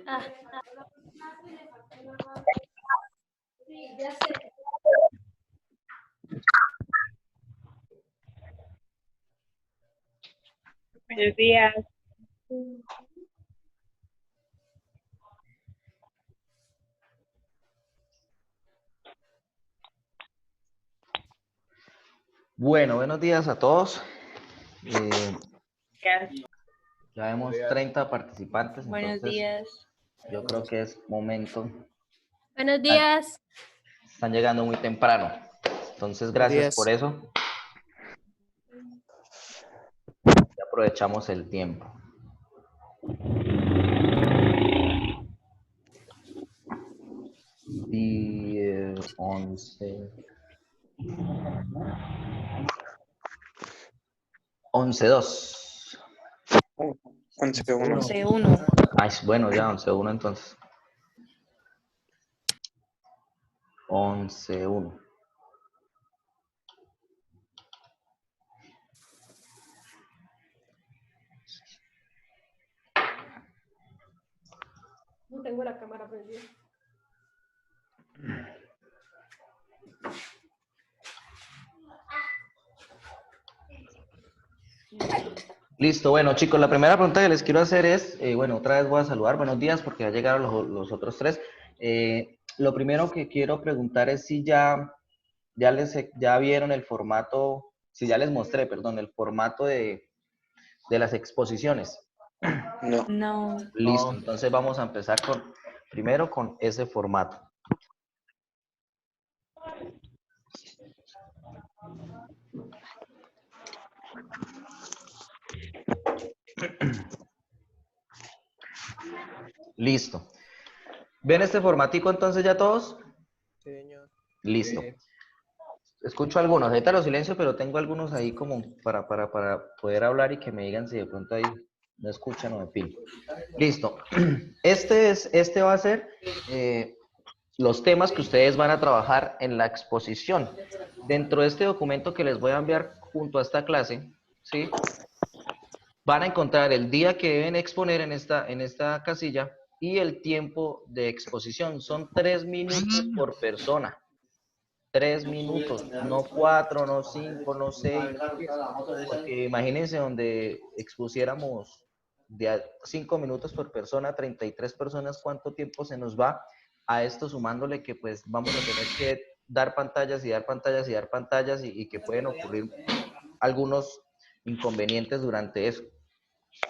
Ah. Sí, ya sé. Buenos días. Bueno, buenos días a todos. Gracias. Ya vemos 30 participantes, Buenos entonces días. yo creo que es momento. Buenos días. Están llegando muy temprano, entonces gracias por eso. Y aprovechamos el tiempo. 10, 11, 11-2. 11-1. 11-1. Ay, bueno, ya 11-1 entonces. 11-1. No tengo la cámara prendida. Listo, bueno chicos, la primera pregunta que les quiero hacer es, bueno, otra vez voy a saludar, buenos días porque ya llegaron los otros tres. Lo primero que quiero preguntar es si ya vieron el formato, si ya les mostré, perdón, el formato de las exposiciones. No. No. Listo, entonces vamos a empezar primero con ese formato. Listo. ¿Ven este formatico entonces ya todos? Sí, señor. Listo. Escucho algunos, ahorita los silencio, pero tengo algunos ahí como para poder hablar y que me digan si de pronto ahí no escuchan o me piden. Listo. Este va a ser los temas que ustedes van a trabajar en la exposición. Dentro de este documento que les voy a enviar junto a esta clase, ¿sí? Van a encontrar el día que deben exponer en esta casilla y el tiempo de exposición. Son 3 minutos por persona. 3 minutos, no 4, no 5, no 6, no 10. Porque imagínense donde expusiéramos de 5 minutos por persona, 33 personas, ¿cuánto tiempo se nos va a esto sumándole que pues vamos a tener que dar pantallas y dar pantallas y dar pantallas y que pueden ocurrir algunos inconvenientes durante eso?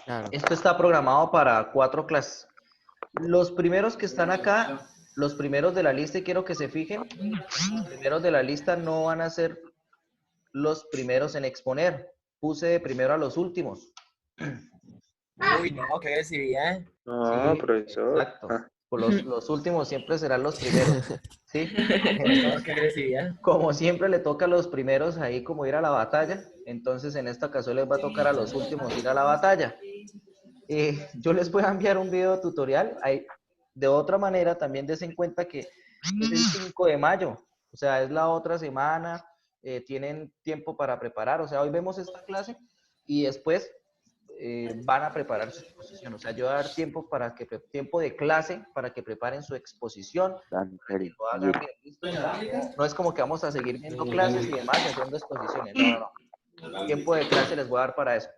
Claro. Esto está programado para 4 clases. Los primeros que están acá, los primeros de la lista, y quiero que se fijen, los primeros de la lista no van a ser los primeros en exponer. Puse de primero a los últimos. Uy, no, qué agresividad. No, Sí, profesor. exacto. Los últimos siempre serán los primeros. ¿Sí? No, qué agresividad. Como siempre le toca a los primeros ahí como ir a la batalla, entonces en esta ocasión les va a tocar a los últimos ir a la batalla. Yo les voy a enviar un video tutorial. De otra manera, también des en cuenta que es el 5 de mayo, o sea, es la otra semana, tienen tiempo para preparar, o sea, hoy vemos esta clase y después van a preparar su exposición, o sea, yo voy a dar tiempo de clase para que preparen su exposición, para que lo hagan bien, ¿listo? O sea, no es como que vamos a seguir viendo clases y demás y haciendo exposiciones, no. Tiempo de clase les voy a dar para eso.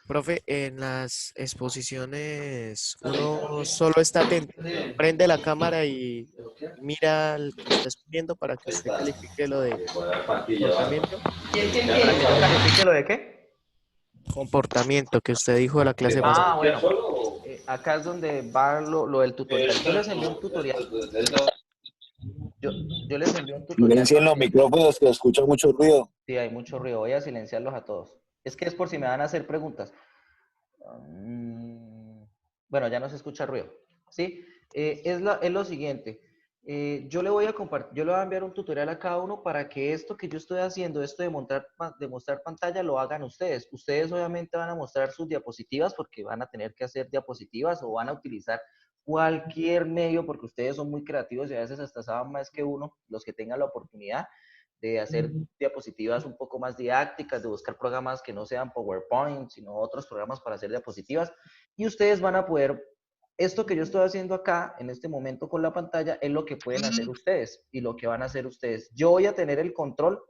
Profe, en las exposiciones uno solo está atento, prende la cámara y mira al que está exponiendo para que usted califique lo de comportamiento. ¿Para que yo califique lo de qué? Comportamiento que usted dijo de la clase pasada. Ah, bueno. Acá es donde va lo del tutorial. Yo les envié un tutorial. Yo les envié un tutorial. Silencien los micrófonos que escucha mucho ruido. Sí, hay mucho ruido. Voy a silenciarlos a todos. Es que es por si me van a hacer preguntas. Bueno, ya no se escucha ruido. ¿Sí? Es lo siguiente. Yo le voy a enviar un tutorial a cada uno para que esto que yo estoy haciendo, esto de mostrar pantalla, lo hagan ustedes. Ustedes obviamente van a mostrar sus diapositivas porque van a tener que hacer diapositivas o van a utilizar cualquier medio porque ustedes son muy creativos y a veces hasta saben más que uno, los que tengan la oportunidad de hacer diapositivas un poco más didácticas, de buscar programas que no sean PowerPoint, sino otros programas para hacer diapositivas. Y ustedes van a poder, esto que yo estoy haciendo acá, en este momento con la pantalla, es lo que pueden hacer ustedes y lo que van a hacer ustedes. Yo voy a tener el control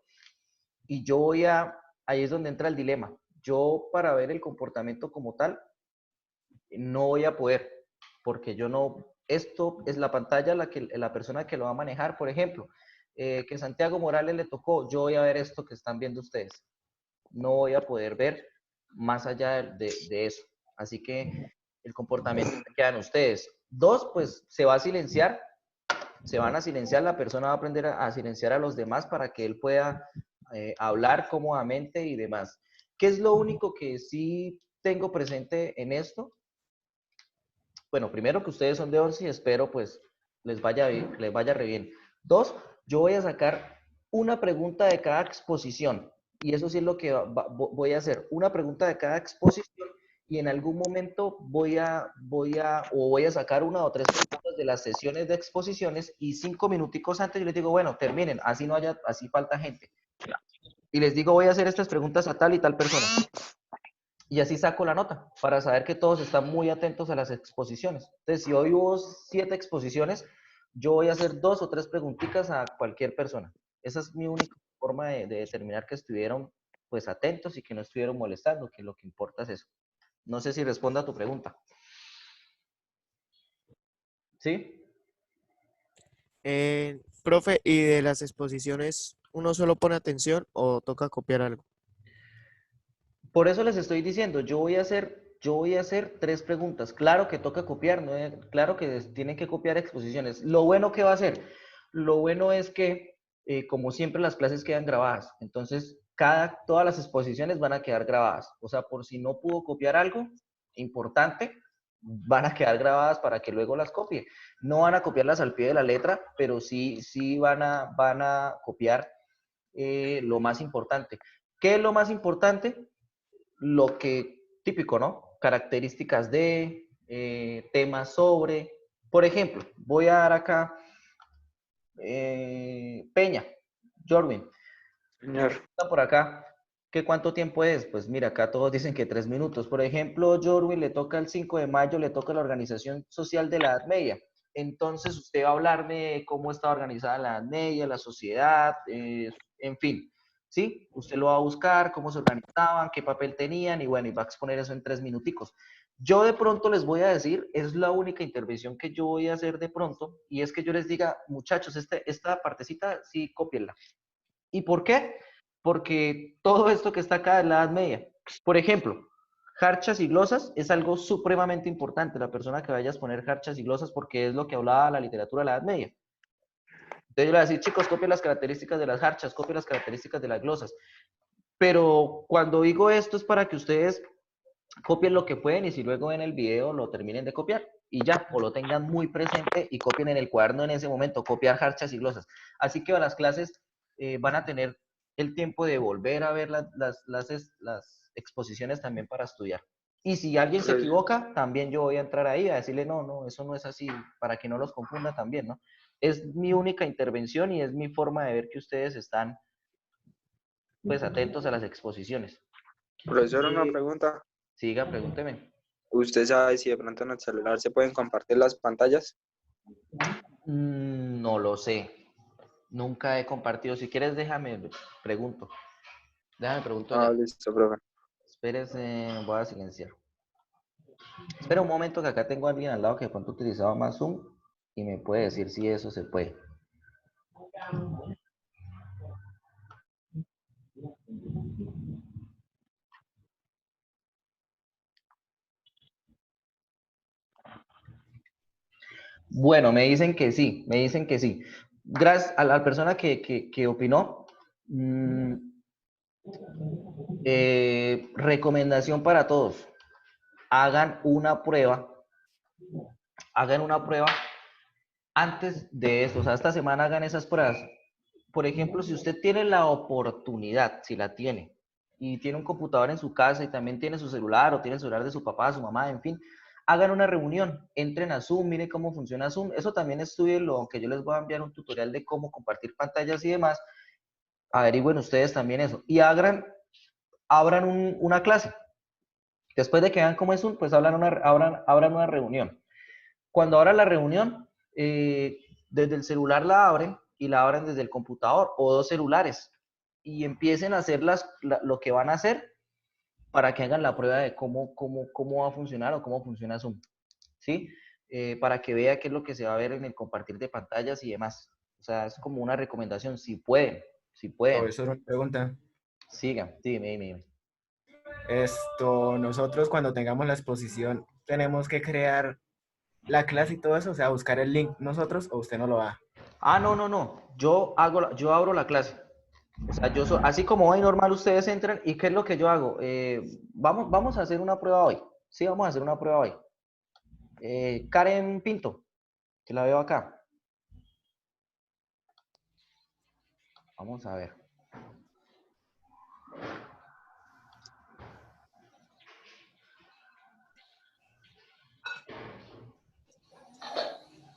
y yo voy a, ahí es donde entra el dilema. Yo para ver el comportamiento como tal, no voy a poder, porque yo no, esto es la pantalla la persona que lo va a manejar, por ejemplo, que Santiago Morales le tocó, yo voy a ver esto que están viendo ustedes. No voy a poder ver más allá de eso. Así que el comportamiento que quedan ustedes. Dos, pues se va a silenciar, se van a silenciar, la persona va a aprender a silenciar a los demás para que él pueda hablar cómodamente y demás. ¿Qué es lo único que sí tengo presente en esto? Bueno, primero que ustedes son de 11 y espero pues les vaya re bien. Dos, yo voy a sacar una pregunta de cada exposición y eso sí es lo que voy a hacer, una pregunta de cada exposición y en algún momento voy a sacar una o tres preguntas de las sesiones de exposiciones y 5 minuticos antes yo les digo, bueno, terminen, así no haya, así falta gente. Y les digo, voy a hacer estas preguntas a tal y tal persona. Y así saco la nota, para saber que todos están muy atentos a las exposiciones. Entonces, si hoy hubo 7 exposiciones, yo voy a hacer 2 o 3 preguntitas a cualquier persona. Esa es mi única forma de determinar que estuvieron pues atentos y que no estuvieron molestando, que lo que importa es eso. No sé si responda a tu pregunta. ¿Sí? Profe, ¿y de las exposiciones uno solo pone atención o toca copiar algo? Por eso les estoy diciendo, yo voy a hacer 3 preguntas. Claro que toca copiar, ¿no? Claro que tienen que copiar exposiciones. Lo bueno que va a ser, lo bueno es que, como siempre, las clases quedan grabadas. Entonces, todas las exposiciones van a quedar grabadas. O sea, por si no pudo copiar algo importante, van a quedar grabadas para que luego las copie. No van a copiarlas al pie de la letra, pero sí van a copiar lo más importante. ¿Qué es lo más importante? Lo que típico, ¿no? Características de, temas sobre. Por ejemplo, voy a dar acá Peña, Jorwin. Señor. Está por acá. ¿Qué cuánto tiempo es? Pues mira, acá todos dicen que 3 minutos. Por ejemplo, Jorwin le toca el 5 de mayo, le toca la organización social de la Edad Media. Entonces usted va a hablarme de cómo está organizada la Edad Media, la sociedad, en fin. ¿Sí? Usted lo va a buscar, cómo se organizaban, qué papel tenían y bueno, y va a exponer eso en 3 minuticos. Yo de pronto les voy a decir, es la única intervención que yo voy a hacer de pronto, y es que yo les diga, muchachos, esta partecita sí, cópienla. ¿Y por qué? Porque todo esto que está acá es la Edad Media. Por ejemplo, jarchas y glosas es algo supremamente importante. La persona que vaya a exponer jarchas y glosas porque es lo que hablaba la literatura de la Edad Media. Entonces yo le voy a decir, chicos, copien las características de las jarchas, copien las características de las glosas. Pero cuando digo esto es para que ustedes copien lo que pueden y si luego en el video lo terminen de copiar y ya, o lo tengan muy presente y copien en el cuaderno en ese momento, copiar jarchas y glosas. Así que a las clases van a tener el tiempo de volver a ver las exposiciones también para estudiar. Y si alguien se equivoca, también yo voy a entrar ahí a decirle, no, no, eso no es así, para que no los confunda también, ¿no? Es mi única intervención y es mi forma de ver que ustedes están, pues, atentos a las exposiciones. Profesor, una pregunta. Siga, pregúnteme. ¿Usted sabe si de pronto en el celular se pueden compartir las pantallas? No lo sé. Nunca he compartido. Si quieres, pregunto. Déjame pregunto Ah, ya. listo, profe. Espérese, voy a silenciar. Espera un momento que acá tengo a alguien al lado que de pronto utilizaba más Zoom y me puede decir si eso se puede. Bueno, me dicen que sí, me dicen que sí. Gracias a la persona que opinó. Recomendación para todos. Hagan una prueba antes de esto, o sea, esta semana hagan esas pruebas. Por ejemplo, si usted tiene la oportunidad, si la tiene, y tiene un computador en su casa y también tiene su celular o tiene el celular de su papá, su mamá, en fin, hagan una reunión, entren a Zoom, miren cómo funciona Zoom. Eso también estudienlo, aunque yo les voy a enviar un tutorial de cómo compartir pantallas y demás. averigüen ustedes también eso. Y abran una clase. Después de que vean cómo es pues abran una reunión. Cuando abran la reunión, desde el celular la abren y la abren desde el computador o dos celulares y empiecen a hacer lo que van a hacer para que hagan la prueba de cómo va a funcionar o cómo funciona Zoom, ¿sí? Para que vea qué es lo que se va a ver en el compartir de pantallas y demás. O sea, es como una recomendación, si pueden, si pueden. Eso es una pregunta. Sigan, dime. Nosotros cuando tengamos la exposición, tenemos que crear la clase y todo eso, o sea, buscar el link nosotros o usted no lo da. Ah, no. Yo abro la clase. O sea, así como hoy normal ustedes entran, ¿y qué es lo que yo hago? Vamos a hacer una prueba hoy. Sí, vamos a hacer una prueba hoy. Karen Pinto, que la veo acá. Vamos a ver.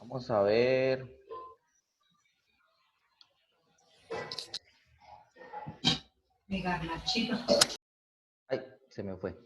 Vamos a ver. Ay, se me fue.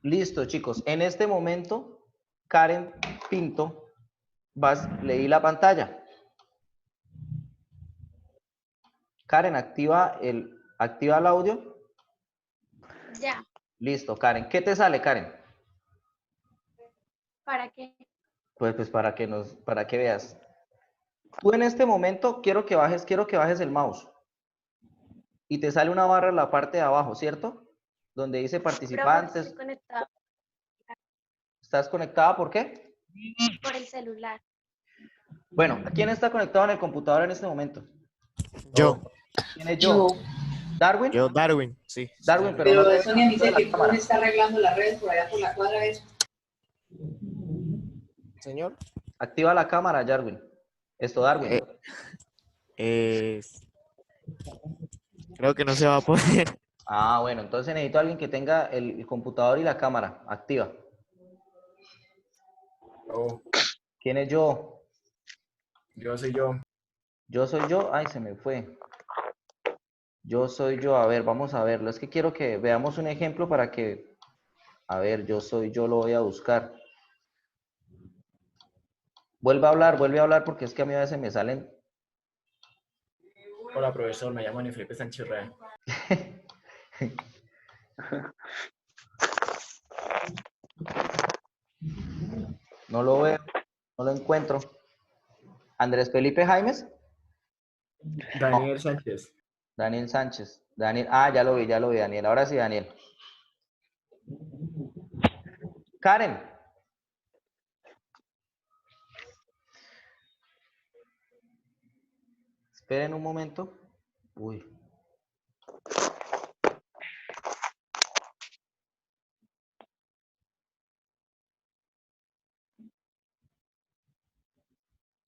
Listo, chicos. En este momento, Karen Pinto, leí la pantalla. Karen, activa el audio. Ya. Listo, Karen. ¿Qué te sale, Karen? ¿Para qué? Pues para que veas. Tú en este momento quiero que bajes el mouse. Y te sale una barra en la parte de abajo, ¿cierto? Donde dice Profe, participantes. estoy conectada ¿Estás conectada por qué? por el celular. Bueno, ¿quién está conectado en el computador en este momento? Yo, ¿Quién es yo? ¿Darwin? Darwin, sí. Darwin, señor. pero no Pero te Sonia dice que cámara. Cruz está arreglando las redes por allá por la cuadra. Señor. Activa la cámara, Darwin. Darwin. Creo que no se va a poder. Ah, bueno, entonces necesito a alguien que tenga el computador y la cámara activa. Oh, ¿Quién es yo? yo soy yo. Yo soy yo. Ay, se me fue. Yo soy yo. A ver, vamos a verlo. Es que quiero que veamos un ejemplo para que... A ver, yo soy yo, lo voy a buscar. Vuelve a hablar porque es que a mí a veces me salen... Hola, profesor, me llamo Ani Felipe Sánchez Rea. No lo veo, no lo encuentro. ¿Andrés Felipe Jaimes? Daniel Sánchez. Daniel Sánchez. Daniel, ya lo vi, Daniel. Ahora sí, Daniel. Karen. Esperen un momento. Uy.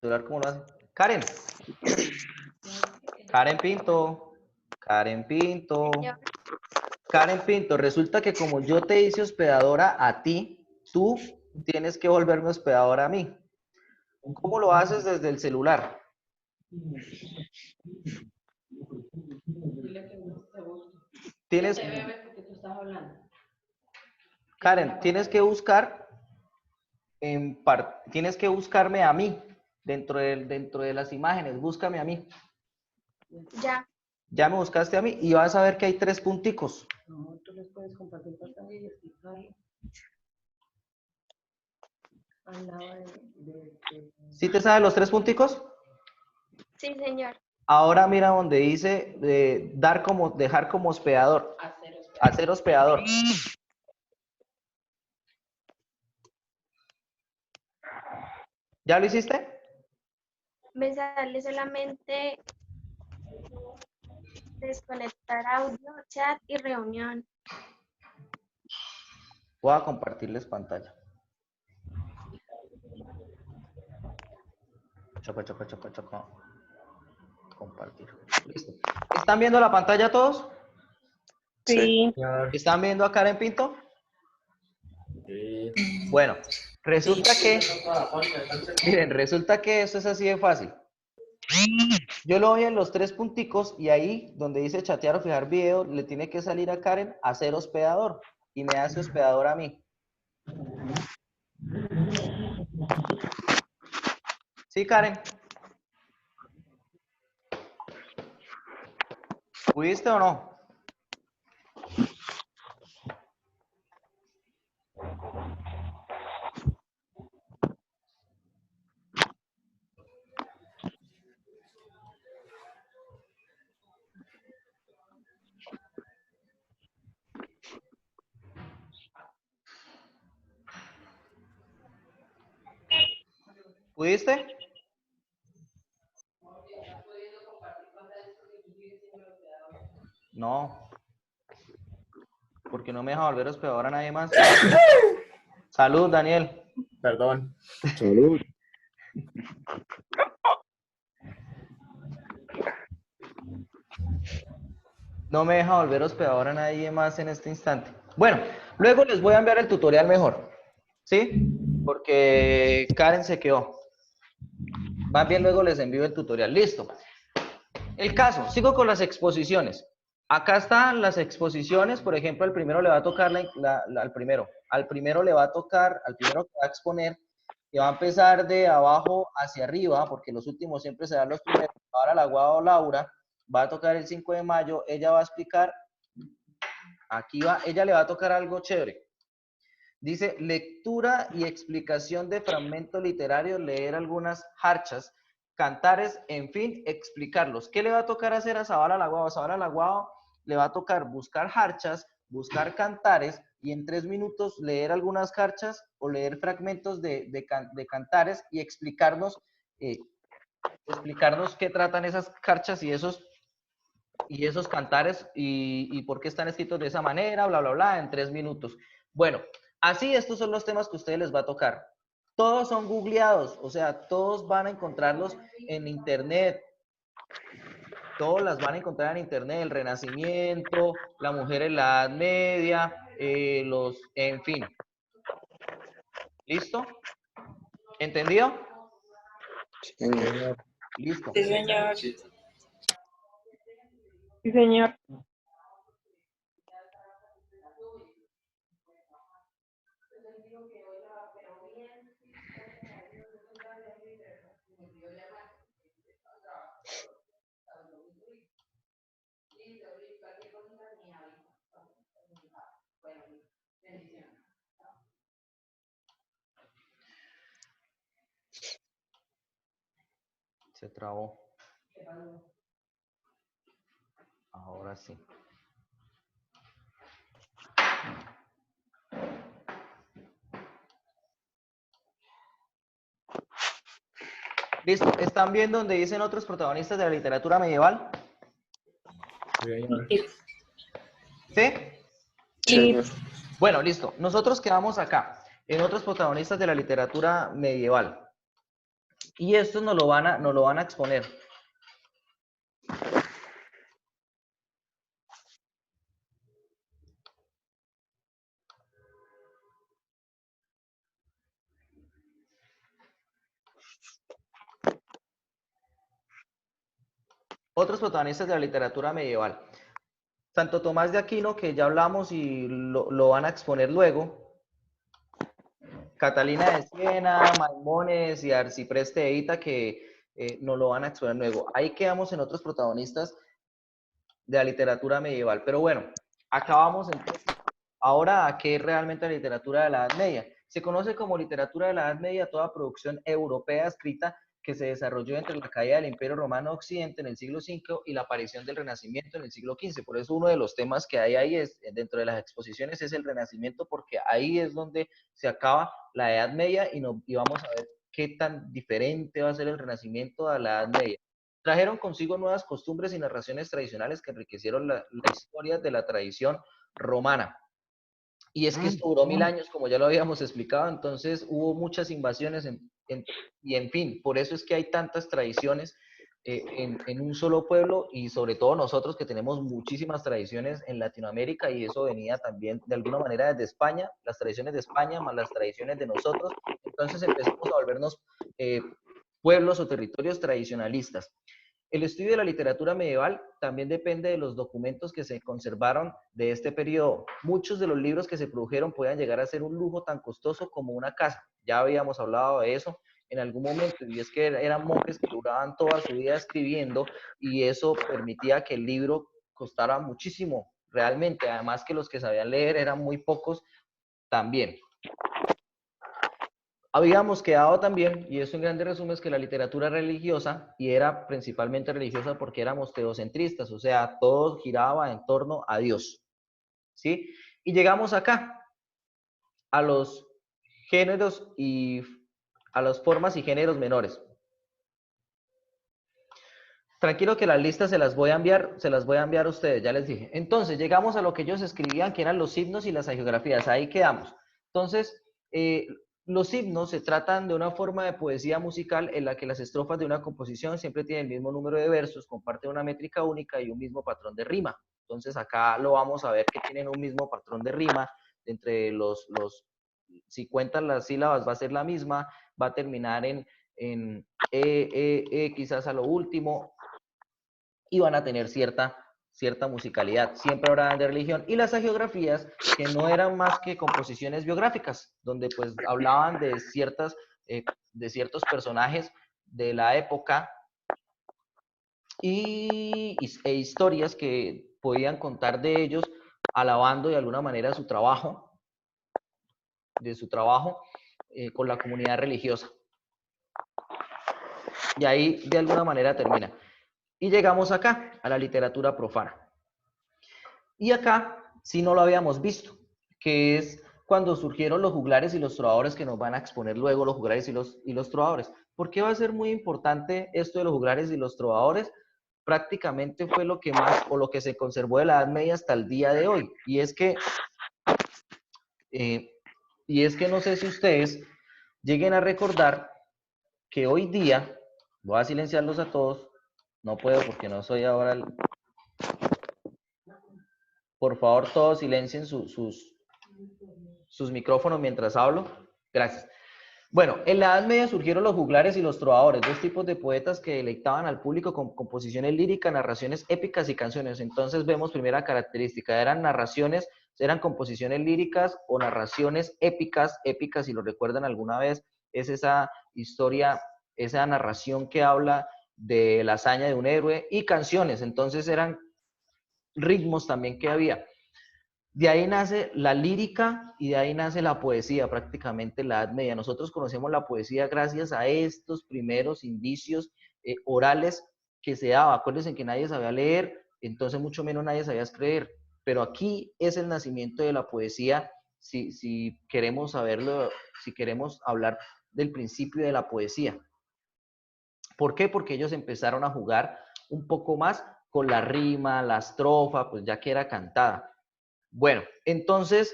¿Cómo lo hace? Karen. Karen Pinto. Karen Pinto. Señor. Karen Pinto, resulta que como yo te hice hospedadora a ti, tú tienes que volverme hospedadora a mí. ¿Cómo lo haces desde el celular? Tienes, Karen, tienes que buscarme a mí dentro de las imágenes. Búscame a mí. Ya. Ya me buscaste a mí y vas a ver que hay 3 punticos. No, tú les puedes compartir pantalla y explicarle. ¿Sí te sabes los 3 punticos? Sí, señor. Ahora mira donde dice dejar como hospedador. Hacer hospedador. ¿Ya lo hiciste? Me sale solamente desconectar audio, chat y reunión. Voy a compartirles pantalla. Choca. Compartir. Listo. ¿Están viendo la pantalla todos? Sí. Señor. ¿Están viendo a Karen Pinto? Sí. Bueno, resulta que, miren, resulta que esto es así de fácil. Yo lo doy en los 3 punticos y ahí donde dice chatear o fijar video, le tiene que salir a Karen hacer hospedador y me hace hospedador a mí. ¿Sí, Karen? ¿Pudiste o no? ¿Pudiste? No. Porque no me deja volver hospedador a nadie más. Salud, Daniel. Perdón. Salud. No me deja volver hospedador a nadie más en este instante. Bueno, luego les voy a enviar el tutorial mejor. ¿Sí? Porque Karen se quedó. Más bien luego les envío el tutorial. Listo. El caso, sigo con las exposiciones. Acá están las exposiciones, por ejemplo, al primero le va a tocar al primero le va a tocar, al primero que va a exponer, y va a empezar de abajo hacia arriba, porque los últimos siempre serán los primeros. Ahora la Guado Laura va a tocar el 5 de mayo, ella va a explicar, aquí va, ella le va a tocar algo chévere. Dice, lectura y explicación de fragmentos literarios, leer algunas jarchas, cantares, en fin, explicarlos. ¿Qué le va a tocar hacer a Zabala Laguao? Zabala Laguao le va a tocar buscar jarchas, buscar cantares y en 3 minutos leer algunas jarchas o leer fragmentos de cantares y explicarnos qué tratan esas jarchas y esos cantares y por qué están escritos de esa manera, bla, bla, bla, en 3 minutos. Bueno, así estos son los temas que a ustedes les va a tocar. Todos son googleados, o sea, todos van a encontrarlos en internet. Todos las van a encontrar en internet, el Renacimiento, la mujer en la Edad Media, en fin. ¿Listo? ¿Entendido? Señor. Listo. Sí, señor. Sí, señor. Se trabó. Ahora sí. Listo. ¿Están viendo donde dicen otros protagonistas de la literatura medieval? Señor. ¿Sí? Señor. Bueno, listo. Nosotros quedamos acá, en otros protagonistas de la literatura medieval. Y estos nos lo van a exponer. Otros protagonistas de la literatura medieval. Santo Tomás de Aquino, que ya hablamos y lo van a exponer luego. Catalina de Siena, Maimones y Arcipreste de Hita, que nos lo van a exponer luego. Ahí quedamos en otros protagonistas de la literatura medieval. Pero bueno, acabamos entonces. Ahora, ¿a qué es realmente la literatura de la Edad Media? Se conoce como literatura de la Edad Media toda producción europea escrita que se desarrolló entre la caída del Imperio Romano Occidente en el siglo V y la aparición del Renacimiento en el siglo XV. Por eso uno de los temas que hay ahí es, dentro de las exposiciones es el Renacimiento, porque ahí es donde se acaba la Edad Media y vamos a ver qué tan diferente va a ser el Renacimiento a la Edad Media. Trajeron consigo nuevas costumbres y narraciones tradicionales que enriquecieron la historia de la tradición romana. Y es que esto duró 1000 años, como ya lo habíamos explicado, entonces hubo muchas invasiones y en fin, por eso es que hay tantas tradiciones en un solo pueblo y sobre todo nosotros que tenemos muchísimas tradiciones en Latinoamérica y eso venía también de alguna manera desde España, las tradiciones de España más las tradiciones de nosotros, entonces empezamos a volvernos pueblos o territorios tradicionalistas. El estudio de la literatura medieval también depende de los documentos que se conservaron de este periodo. Muchos de los libros que se produjeron podían llegar a ser un lujo tan costoso como una casa. Ya habíamos hablado de eso en algún momento, y es que eran monjes que duraban toda su vida escribiendo y eso permitía que el libro costara muchísimo, realmente. Además que los que sabían leer eran muy pocos también. Habíamos quedado también, y eso en grandes resúmenes, que la literatura religiosa, y era principalmente religiosa porque éramos teocentristas, o sea, todo giraba en torno a Dios, ¿sí? Y llegamos acá, a los géneros y a las formas y géneros menores. Tranquilo que las listas se las voy a enviar a ustedes, ya les dije. Entonces, llegamos a lo que ellos escribían, que eran los himnos y las hagiografías, ahí quedamos. Entonces, los himnos se tratan de una forma de poesía musical en la que las estrofas de una composición siempre tienen el mismo número de versos, comparten una métrica única y un mismo patrón de rima. Entonces acá lo vamos a ver que tienen un mismo patrón de rima. Entre si cuentan las sílabas va a ser la misma, va a terminar en quizás a lo último, y van a tener cierta musicalidad, siempre hablaban de religión, y las hagiografías, que no eran más que composiciones biográficas, donde pues hablaban de ciertos personajes de la época e historias que podían contar de ellos, alabando de alguna manera su trabajo con la comunidad religiosa. Y ahí de alguna manera termina. Y llegamos acá, a la literatura profana. Y acá sí no lo habíamos visto, que es cuando surgieron los juglares y los trovadores, que nos van a exponer luego los juglares y los trovadores. ¿Por qué va a ser muy importante esto de los juglares y los trovadores? Prácticamente fue lo que más, o lo que se conservó de la Edad Media hasta el día de hoy. Y es que no sé si ustedes lleguen a recordar que hoy día, voy a silenciarlos a todos, no puedo porque no soy ahora el... Por favor, todos silencien sus micrófonos mientras hablo. Gracias. Bueno, en la Edad Media surgieron los juglares y los trovadores, dos tipos de poetas que deleitaban al público con composiciones líricas, narraciones épicas y canciones. Entonces vemos primera característica, eran composiciones líricas o narraciones épicas, si lo recuerdan alguna vez, es esa historia, esa narración que habla de la hazaña de un héroe, y canciones, entonces eran ritmos también que había. De ahí nace la lírica y de ahí nace la poesía, prácticamente la Edad Media. Nosotros conocemos la poesía gracias a estos primeros indicios orales que se daba. Acuérdense que nadie sabía leer, entonces mucho menos nadie sabía escribir. Pero aquí es el nacimiento de la poesía, si queremos saberlo, si queremos hablar del principio de la poesía. ¿Por qué? Porque ellos empezaron a jugar un poco más con la rima, la estrofa, pues ya que era cantada. Bueno, entonces,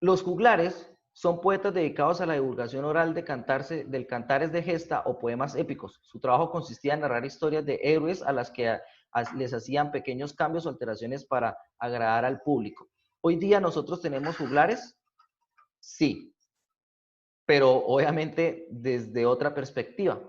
los juglares son poetas dedicados a la divulgación oral del cantares de gesta o poemas épicos. Su trabajo consistía en narrar historias de héroes a las que les hacían pequeños cambios o alteraciones para agradar al público. Hoy día nosotros tenemos juglares, sí, pero obviamente desde otra perspectiva.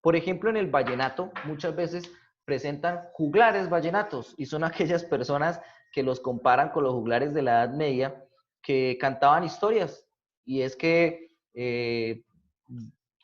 Por ejemplo, en el vallenato muchas veces presentan juglares vallenatos y son aquellas personas que los comparan con los juglares de la Edad Media que cantaban historias. Y es que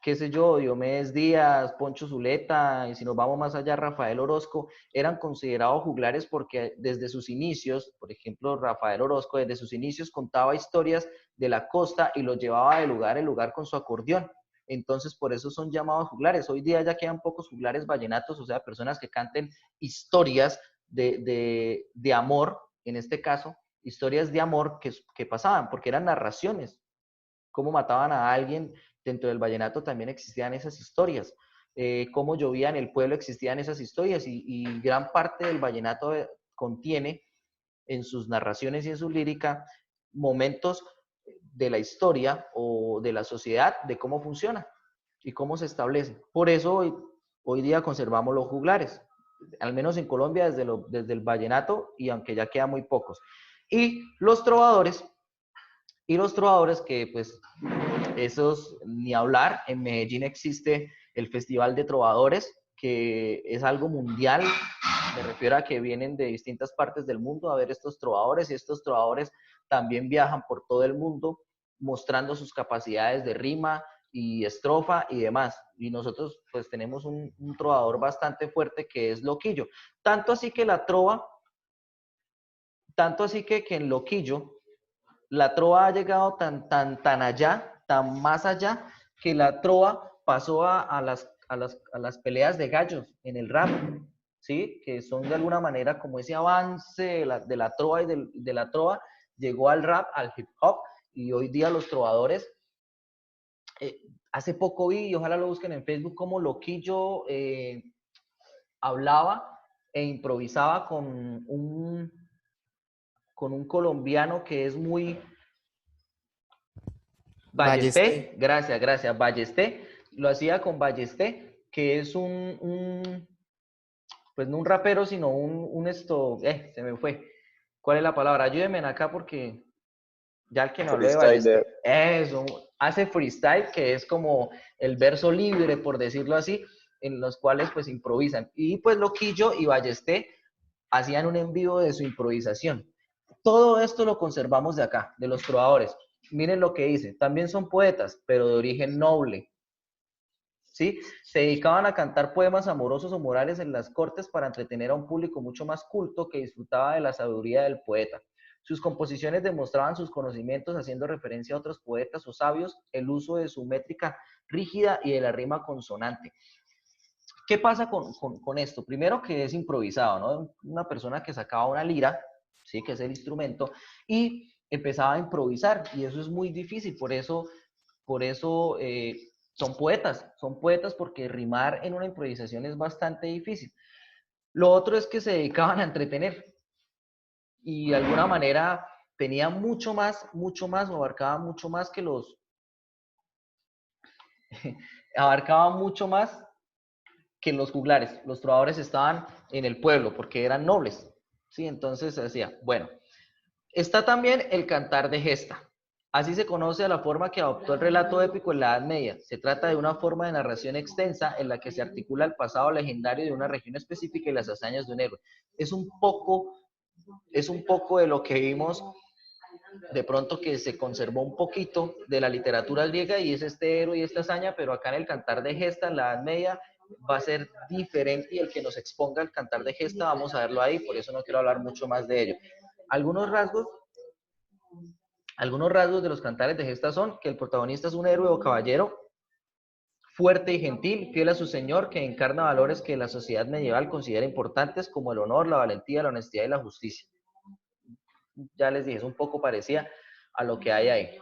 qué sé yo, Diomedes Díaz, Poncho Zuleta, y si nos vamos más allá, Rafael Orozco, eran considerados juglares porque desde sus inicios, por ejemplo, Rafael Orozco desde sus inicios contaba historias de la costa y los llevaba de lugar en lugar con su acordeón. Entonces, por eso son llamados juglares. Hoy día ya quedan pocos juglares vallenatos, o sea, personas que canten historias de amor, en este caso, historias de amor que pasaban, porque eran narraciones. Cómo mataban a alguien, dentro del vallenato también existían esas historias. Cómo llovía en el pueblo, existían esas historias, y gran parte del vallenato contiene en sus narraciones y en su lírica momentos de la historia o de la sociedad, de cómo funciona y cómo se establece. Por eso hoy día conservamos los juglares, al menos en Colombia desde el vallenato, y aunque ya quedan muy pocos. Y los trovadores que pues esos ni hablar. En Medellín existe el Festival de Trovadores, que es algo mundial. Me refiero a que vienen de distintas partes del mundo a ver estos trovadores, y estos trovadores también viajan por todo el mundo mostrando sus capacidades de rima y estrofa y demás. Y nosotros pues tenemos un trovador bastante fuerte que es Loquillo. Tanto así que en Loquillo la trova ha llegado tan allá, tan más allá, que la trova pasó a las peleas de gallos en el rap, ¿sí? Que son de alguna manera como ese avance de la trova, y de la trova llegó al rap, al hip hop, y hoy día los trovadores, hace poco vi, y ojalá lo busquen en Facebook, como Loquillo hablaba e improvisaba con un colombiano que es muy... Ballesté, gracias, Ballesté, lo hacía con Ballesté, que es pues no un rapero, sino se me fue. ¿Cuál es la palabra? Ayúdenme acá porque ya el que me habló de Ballesté, eso, hace freestyle, que es como el verso libre, por decirlo así, en los cuales pues improvisan. Y pues Loquillo y Ballesté hacían un en vivo de su improvisación. Todo esto lo conservamos de acá, de los trovadores. Miren lo que dice, también son poetas, pero de origen noble, ¿sí? Se dedicaban a cantar poemas amorosos o morales en las cortes para entretener a un público mucho más culto que disfrutaba de la sabiduría del poeta. Sus composiciones demostraban sus conocimientos haciendo referencia a otros poetas o sabios, el uso de su métrica rígida y de la rima consonante. ¿Qué pasa con esto? Primero, que es improvisado, ¿no? Una persona que sacaba una lira, ¿sí? Que es el instrumento, y empezaba a improvisar, y eso es muy difícil. Por eso son poetas porque rimar en una improvisación es bastante difícil. Lo otro es que se dedicaban a entretener, y de alguna manera tenían mucho más, o abarcaban mucho más que abarcaban mucho más que los juglares. Los trovadores estaban en el pueblo porque eran nobles, ¿sí? Entonces se decía, bueno, está también el cantar de gesta. Así se conoce a la forma que adoptó el relato épico en la Edad Media. Se trata de una forma de narración extensa en la que se articula el pasado legendario de una región específica y las hazañas de un héroe. Es un poco de lo que vimos de pronto, que se conservó un poquito de la literatura griega, y es este héroe y esta hazaña, pero acá en el cantar de gesta, en la Edad Media, va a ser diferente, y el que nos exponga el cantar de gesta vamos a verlo ahí, por eso no quiero hablar mucho más de ello. Algunos rasgos de los cantares de gesta son que el protagonista es un héroe o caballero fuerte y gentil, fiel a su señor, que encarna valores que la sociedad medieval considera importantes, como el honor, la valentía, la honestidad y la justicia. Ya les dije, es un poco parecida a lo que hay ahí.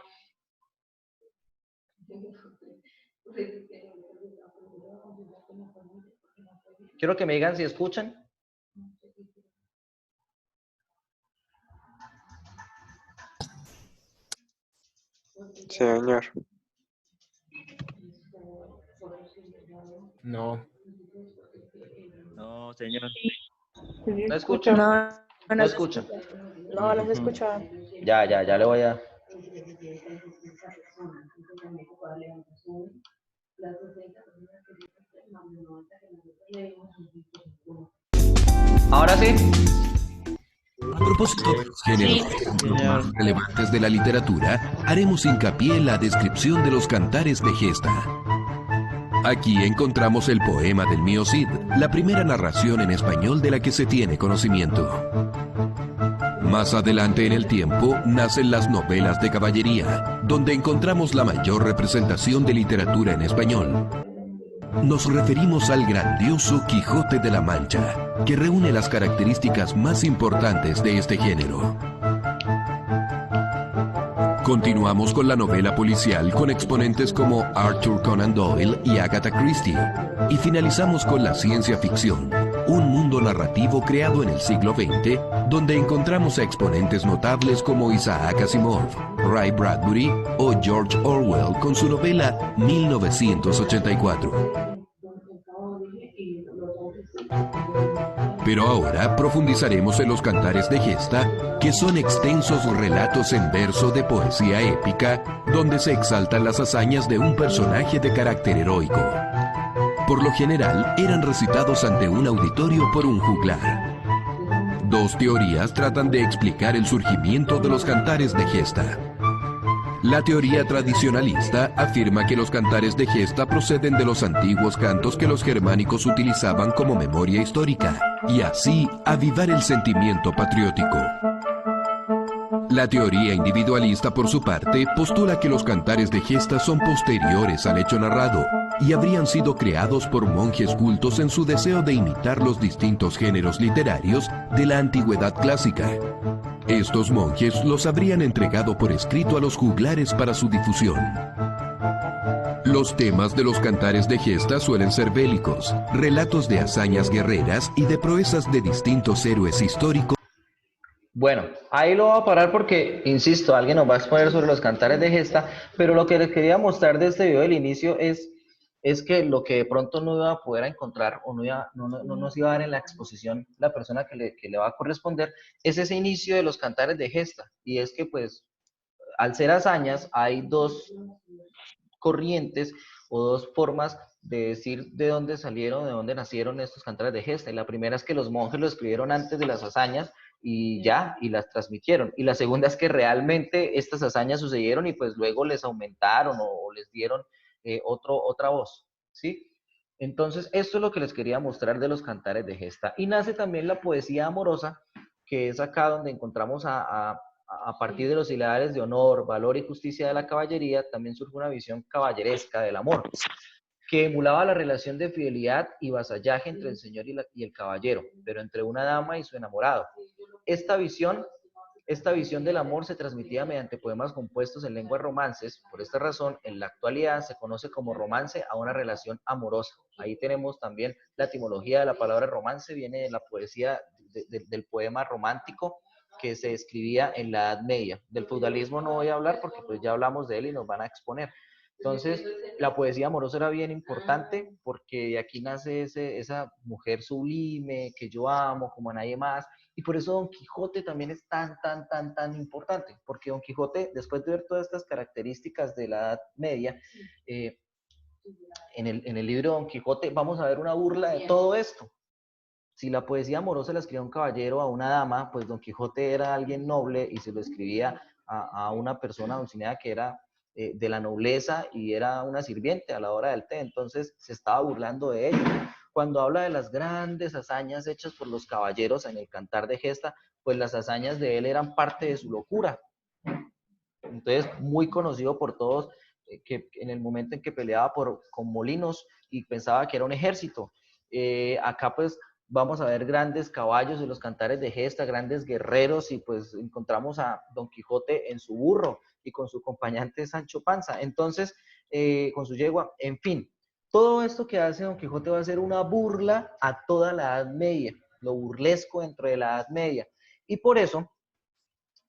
Quiero que me digan si escuchan. Sí, señor. No. No, señor. ¿No escuchan? No escuchan. No, no se escucha. Ya le voy a... Ahora sí. A propósito de los géneros más relevantes de la literatura, haremos hincapié en la descripción de los cantares de gesta. Aquí encontramos el poema del mío Cid, la primera narración en español de la que se tiene conocimiento. Más adelante en el tiempo nacen las novelas de caballería, donde encontramos la mayor representación de literatura en español. Nos referimos al grandioso Quijote de la Mancha, que reúne las características más importantes de este género. Continuamos con la novela policial con exponentes como Arthur Conan Doyle y Agatha Christie. Y finalizamos con la ciencia ficción, un mundo narrativo creado en el siglo XX, donde encontramos a exponentes notables como Isaac Asimov, Ray Bradbury o George Orwell con su novela 1984. Pero ahora profundizaremos en los cantares de gesta, que son extensos relatos en verso de poesía épica, donde se exaltan las hazañas de un personaje de carácter heroico. Por lo general, eran recitados ante un auditorio por un juglar. Dos teorías tratan de explicar el surgimiento de los cantares de gesta. La teoría tradicionalista afirma que los cantares de gesta proceden de los antiguos cantos que los germánicos utilizaban como memoria histórica, y así avivar el sentimiento patriótico. La teoría individualista, por su parte, postula que los cantares de gesta son posteriores al hecho narrado y habrían sido creados por monjes cultos en su deseo de imitar los distintos géneros literarios de la antigüedad clásica. Estos monjes los habrían entregado por escrito a los juglares para su difusión. Los temas de los cantares de gesta suelen ser bélicos, relatos de hazañas guerreras y de proezas de distintos héroes históricos. Bueno, ahí lo voy a parar porque, insisto, alguien nos va a exponer sobre los cantares de gesta, pero lo que les quería mostrar de este video del inicio es que lo que de pronto no iba a poder encontrar o no nos iba a dar en la exposición la persona que le va a corresponder, es ese inicio de los cantares de gesta. Y es que, pues, al ser hazañas, hay dos corrientes o dos formas de decir de dónde salieron, de dónde nacieron estos cantares de gesta. Y la primera es que los monjes lo escribieron antes de las hazañas y las transmitieron. Y la segunda es que realmente estas hazañas sucedieron y pues luego les aumentaron o les dieron otra voz, ¿sí? Entonces, esto es lo que les quería mostrar de los cantares de gesta. Y nace también la poesía amorosa, que es acá donde encontramos a partir de los ideales de honor, valor y justicia de la caballería, también surge una visión caballeresca del amor, que emulaba la relación de fidelidad y vasallaje entre el señor y el caballero, pero entre una dama y su enamorado. Esta visión del amor se transmitía mediante poemas compuestos en lenguas romances. Por esta razón, en la actualidad se conoce como romance a una relación amorosa. Ahí tenemos también la etimología de la palabra romance, viene de la poesía del poema romántico que se escribía en la Edad Media. Del feudalismo no voy a hablar porque pues ya hablamos de él y nos van a exponer. Entonces, la poesía amorosa era bien importante porque de aquí nace esa mujer sublime que yo amo como a nadie más. Y por eso Don Quijote también es tan importante, porque Don Quijote, después de ver todas estas características de la Edad Media, en el libro Don Quijote vamos a ver una burla de todo esto. Si la poesía amorosa la escribía un caballero a una dama, pues Don Quijote era alguien noble y se lo escribía a una persona, Dulcinea, que era de la nobleza y era una sirviente a la hora del té, entonces se estaba burlando de ello. Cuando habla de las grandes hazañas hechas por los caballeros en el cantar de gesta, pues las hazañas de él eran parte de su locura. Entonces, muy conocido por todos, que en el momento en que peleaba con molinos y pensaba que era un ejército. Acá pues vamos a ver grandes caballos en los cantares de gesta, grandes guerreros, y pues encontramos a Don Quijote en su burro y con su acompañante Sancho Panza, entonces con su yegua, en fin. Todo esto que hace Don Quijote va a ser una burla a toda la Edad Media, lo burlesco dentro de la Edad Media, y por eso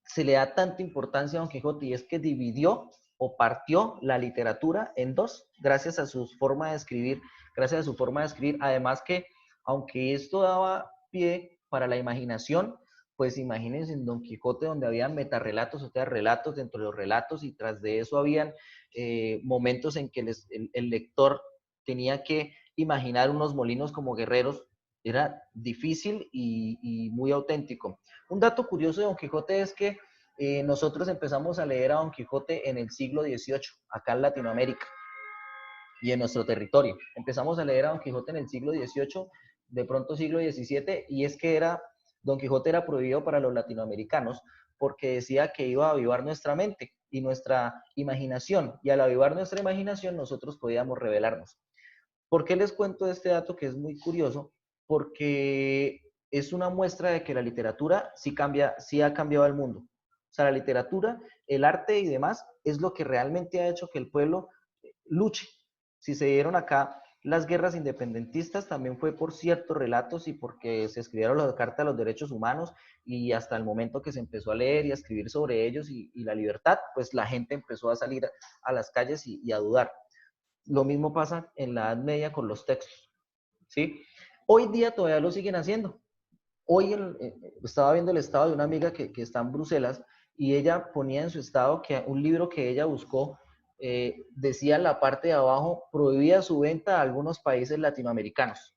se le da tanta importancia a Don Quijote, y es que dividió o partió la literatura en dos, gracias a su forma de escribir, además que, aunque esto daba pie para la imaginación, pues imagínense en Don Quijote donde había metarrelatos, o sea, relatos dentro de los relatos, y tras de eso habían momentos en que el lector tenía que imaginar unos molinos como guerreros. Era difícil y muy auténtico. Un dato curioso de Don Quijote es que nosotros empezamos a leer a Don Quijote en el siglo XVIII, acá en Latinoamérica. y en nuestro territorio. Empezamos a leer a Don Quijote en el siglo XVIII, de pronto siglo XVII, y es que Don Quijote era prohibido para los latinoamericanos porque decía que iba a avivar nuestra mente y nuestra imaginación, y al avivar nuestra imaginación nosotros podíamos rebelarnos. ¿Por qué les cuento este dato que es muy curioso? Porque es una muestra de que la literatura sí ha cambiado el mundo. O sea, la literatura, el arte y demás es lo que realmente ha hecho que el pueblo luche. Si se dieron acá las guerras independentistas, también fue por ciertos relatos y porque se escribieron las cartas de los derechos humanos, y hasta el momento que se empezó a leer y a escribir sobre ellos y la libertad, pues la gente empezó a salir a las calles y a dudar. Lo mismo pasa en la Edad Media con los textos, ¿sí? Hoy día todavía lo siguen haciendo. Hoy estaba viendo el estado de una amiga que está en Bruselas, y ella ponía en su estado que un libro que ella buscó decía en la parte de abajo: prohibía su venta a algunos países latinoamericanos.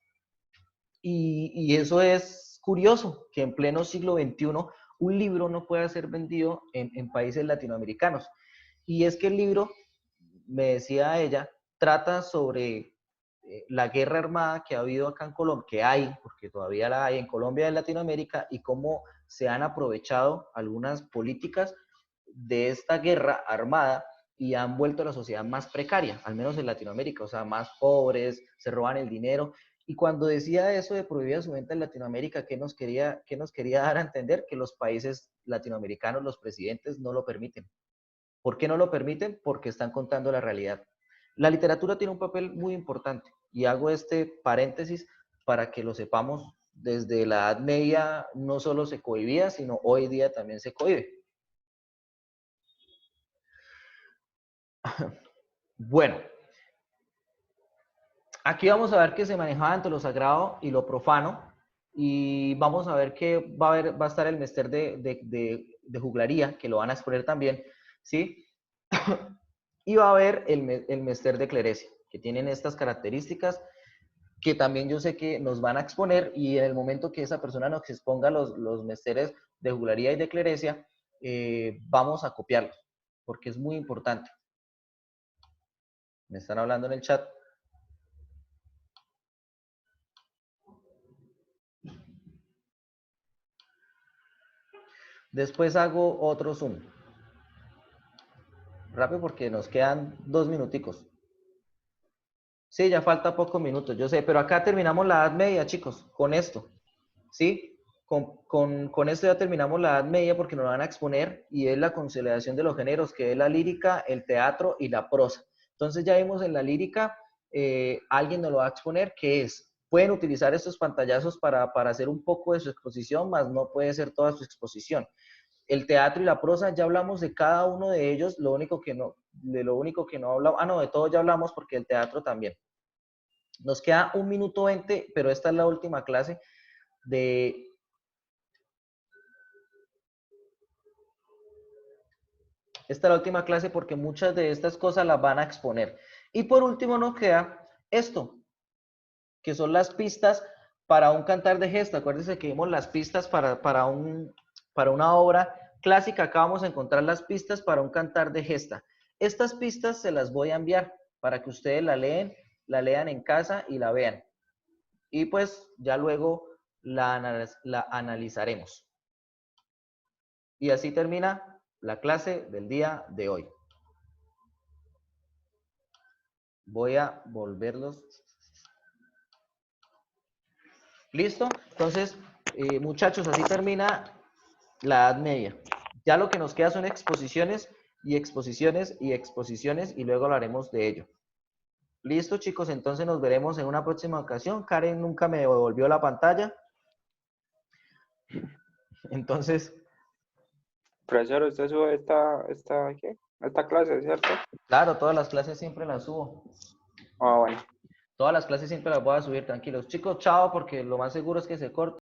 Y eso es curioso, que en pleno siglo XXI un libro no pueda ser vendido en países latinoamericanos. Y es que el libro, me decía ella, trata sobre la guerra armada que ha habido acá en Colombia, que hay, porque todavía la hay en Colombia y en Latinoamérica, y cómo se han aprovechado algunas políticas de esta guerra armada y han vuelto a la sociedad más precaria, al menos en Latinoamérica, o sea, más pobres, se roban el dinero. Y cuando decía eso de prohibir su venta en Latinoamérica, ¿qué nos quería dar a entender? Que los países latinoamericanos, los presidentes, no lo permiten. ¿Por qué no lo permiten? Porque están contando la realidad. La literatura tiene un papel muy importante, y hago este paréntesis para que lo sepamos. Desde la Edad Media no solo se cohibía, sino hoy día también se cohíbe. Bueno, aquí vamos a ver que se manejaba entre lo sagrado y lo profano, y vamos a ver que va a estar el mester de juglaría, que lo van a exponer también, ¿sí? Y va a haber el mester de clerecia, que tienen estas características que también yo sé que nos van a exponer, y en el momento que esa persona nos exponga los mesteres de juglaría y de clerecia, vamos a copiarlos, porque es muy importante. Me están hablando en el chat. Después hago otro zoom. Rápido porque nos quedan 2 minuticos. Sí, ya falta pocos minutos, yo sé, pero acá terminamos la Edad Media, chicos, con esto. ¿Sí? Con esto ya terminamos la Edad Media, porque nos van a exponer, y es la consolidación de los géneros, que es la lírica, el teatro y la prosa. Entonces ya vimos en la lírica, alguien nos lo va a exponer, que es, pueden utilizar estos pantallazos para hacer un poco de su exposición, mas no puede ser toda su exposición. El teatro y la prosa, ya hablamos de cada uno de ellos, de lo único que no hablamos, no, de todo ya hablamos, porque el teatro también. Nos queda 1 minuto 20, pero esta es la última clase porque muchas de estas cosas las van a exponer. Y por último nos queda esto, que son las pistas para un cantar de gesta. Acuérdense que vimos las pistas para una obra clásica. Acá vamos a encontrar las pistas para un cantar de gesta. Estas pistas se las voy a enviar para que ustedes la lean en casa y la vean. Y pues ya luego la analizaremos. Y así termina la clase del día de hoy. Voy a volverlos. ¿Listo? Entonces, muchachos, así termina la Edad Media. Ya lo que nos queda son exposiciones y exposiciones y exposiciones, y luego hablaremos de ello. Listo, chicos, entonces nos veremos en una próxima ocasión. Karen nunca me devolvió la pantalla. Entonces... Profesor, ¿usted sube esta clase, cierto? Claro, todas las clases siempre las subo. Ah, bueno. Todas las clases siempre las voy a subir, tranquilos. Chicos, chao, porque lo más seguro es que se corte.